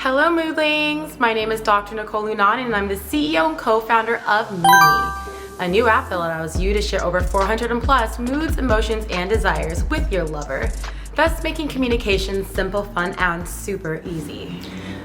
Hello Moodlings, my name is Dr. Nicole Lunan and I'm the CEO and co-founder of Moodme, a new app that allows you to share over 400 and plus moods, emotions, and desires with your lover, thus making communication simple, fun, and super easy.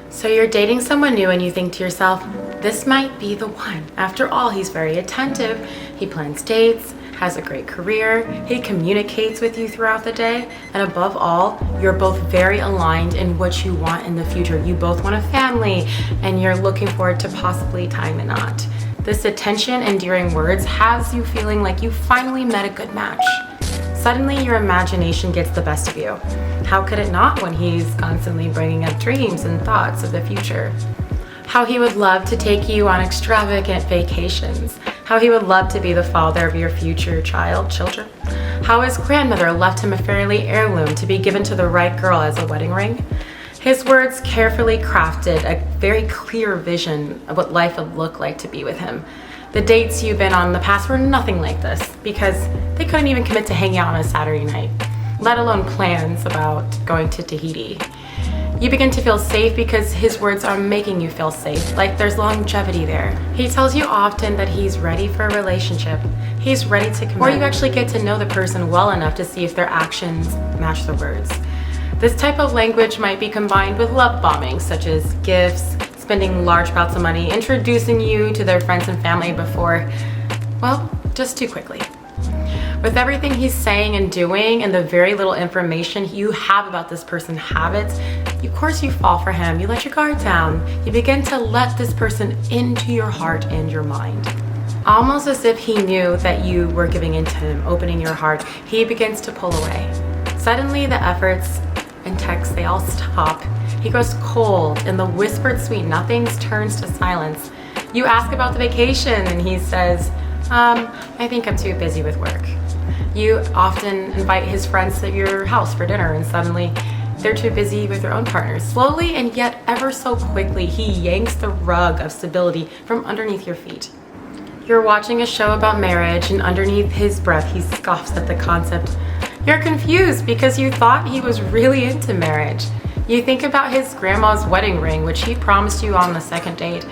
So you're dating someone new and you think to yourself, this might be the one. After all, he's very attentive, he plans dates, has a great career, he communicates with you throughout the day, and above all, you're both very aligned in what you want in the future. You both want a family, and you're looking forward to possibly tying the knot. This attention, endearing words has you feeling like you finally met a good match. Suddenly, your imagination gets the best of you. How could it not when he's constantly bringing up dreams and thoughts of the future? How he would love to take you on extravagant vacations. How he would love to be the father of your future children. How his grandmother left him a family heirloom to be given to the right girl as a wedding ring. His words carefully crafted a very clear vision of what life would look like to be with him. The dates you've been on in the past were nothing like this because they couldn't even commit to hanging out on a Saturday night, let alone plans about going to Tahiti. You begin to feel safe because his words are making you feel safe, like there's longevity there. He tells you often that he's ready for a relationship. He's ready to commit. Or you actually get to know the person well enough to see if their actions match the words. This type of language might be combined with love bombing, such as gifts, spending large amounts of money, introducing you to their friends and family before, well, just too quickly. With everything he's saying and doing and the very little information you have about this person's habits, of course you fall for him. You let your guard down. You begin to let this person into your heart and your mind. Almost as if he knew that you were giving into him, opening your heart, he begins to pull away. Suddenly the efforts and texts, they all stop. He grows cold and the whispered sweet nothings turns to silence. You ask about the vacation and he says, I think I'm too busy with work. You often invite his friends to your house for dinner and suddenly they're too busy with their own partners. Slowly and yet ever so quickly, he yanks the rug of stability from underneath your feet. You're watching a show about marriage and underneath his breath, he scoffs at the concept. You're confused because you thought he was really into marriage. You think about his grandma's wedding ring, which he promised you on the second date.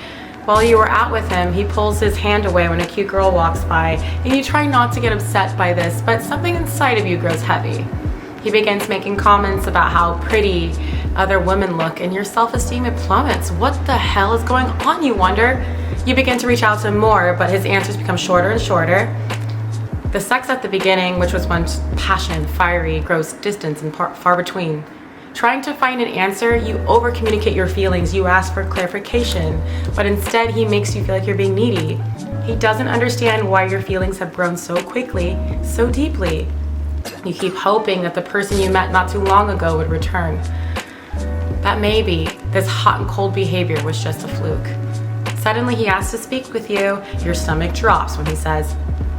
While you were out with him, he pulls his hand away when a cute girl walks by, and you try not to get upset by this, but something inside of you grows heavy. He begins making comments about how pretty other women look, and your self-esteem it plummets. What the hell is going on, you wonder? You begin to reach out to him more, but his answers become shorter and shorter. The sex at the beginning, which was once passionate and fiery, grows distant and far between. Trying to find an answer, you over-communicate your feelings, you ask for clarification, but instead he makes you feel like you're being needy. He doesn't understand why your feelings have grown so quickly, so deeply. You keep hoping that the person you met not too long ago would return. That maybe this hot and cold behavior was just a fluke. Suddenly he asks to speak with you, your stomach drops when he says,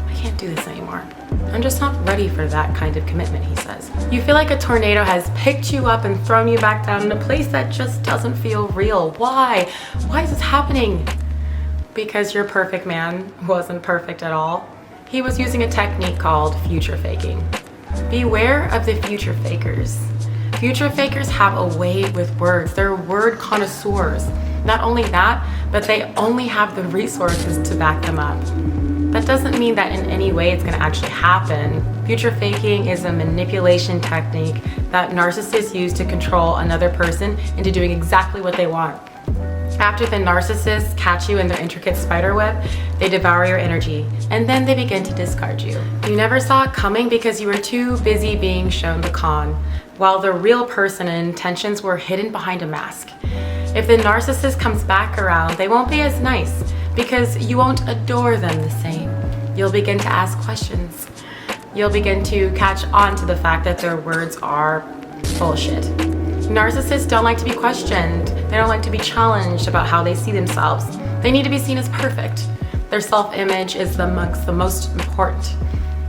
I can't do this anymore. I'm just not ready for that kind of commitment, he says. You feel like a tornado has picked you up and thrown you back down in a place that just doesn't feel real. Why? Why is this happening? Because your perfect man wasn't perfect at all. He was using a technique called future faking. Beware of the future fakers. Future fakers have a way with words. They're word connoisseurs. Not only that, but they only have the resources to back them up. That doesn't mean that in any way it's going to actually happen. Future faking is a manipulation technique that narcissists use to control another person into doing exactly what they want. After the narcissists catch you in their intricate spider web, they devour your energy, and then they begin to discard you. You never saw it coming because you were too busy being shown the con, while the real person and intentions were hidden behind a mask. If the narcissist comes back around, they won't be as nice because you won't adore them the same. You'll begin to ask questions. You'll begin to catch on to the fact that their words are bullshit. Narcissists don't like to be questioned. They don't like to be challenged about how they see themselves. They need to be seen as perfect. Their self-image is amongst the most important.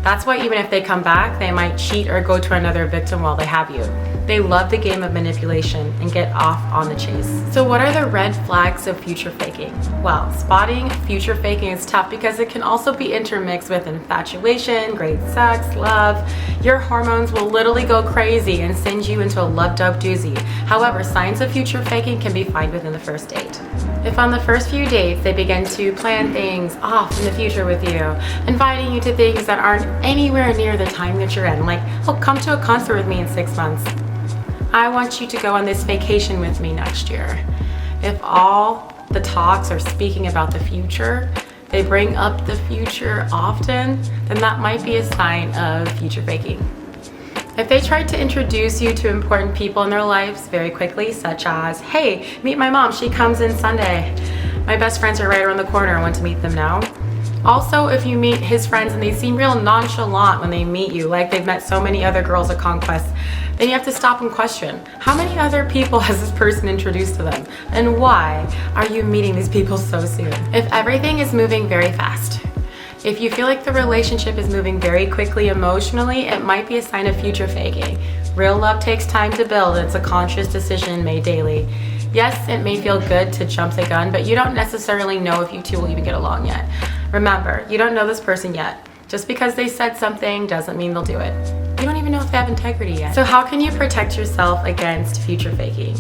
That's why even if they come back, they might cheat or go to another victim while they have you. They love the game of manipulation and get off on the chase. So what are the red flags of future faking? Well, spotting future faking is tough because it can also be intermixed with infatuation, great sex, love. Your hormones will literally go crazy and send you into a love-dope doozy. However, signs of future faking can be found within the first date. If on the first few dates they begin to plan things off in the future with you, inviting you to things that aren't anywhere near the time that you're in, like, oh, come to a concert with me in 6 months. I want you to go on this vacation with me next year. If all the talks are speaking about the future, they bring up the future often, then that might be a sign of future faking. If they try to introduce you to important people in their lives very quickly, such as, hey, meet my mom, she comes in Sunday. My best friends are right around the corner, I want to meet them now. Also, if you meet his friends and they seem real nonchalant when they meet you, like they've met so many other girls at Conquest, then you have to stop and question, how many other people has this person introduced to them? And why are you meeting these people so soon? If everything is moving very fast, if you feel like the relationship is moving very quickly emotionally, it might be a sign of future faking. Real love takes time to build. It's a conscious decision made daily. Yes, it may feel good to jump the gun, but you don't necessarily know if you two will even get along yet. Remember, you don't know this person yet. Just because they said something doesn't mean they'll do it. You don't even know if they have integrity yet. So how can you protect yourself against future faking?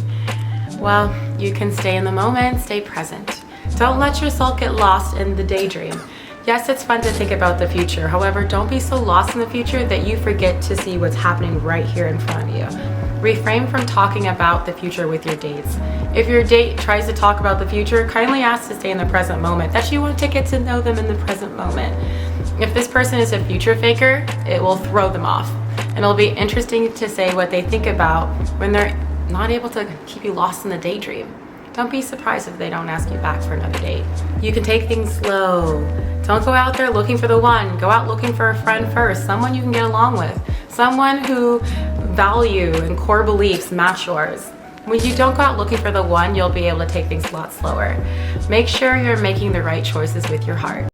Well, you can stay in the moment, stay present. Don't let yourself get lost in the daydream. Yes, it's fun to think about the future. However, don't be so lost in the future that you forget to see what's happening right here in front of you. Refrain from talking about the future with your dates. If your date tries to talk about the future, kindly ask to stay in the present moment, that you want to get to know them in the present moment. If this person is a future faker, it will throw them off. And it'll be interesting to say what they think about when they're not able to keep you lost in the daydream. Don't be surprised if they don't ask you back for another date. You can take things slow. Don't go out there looking for the one. Go out looking for a friend first, someone you can get along with, someone who value and core beliefs match yours. When you don't go out looking for the one, you'll be able to take things a lot slower. Make sure you're making the right choices with your heart.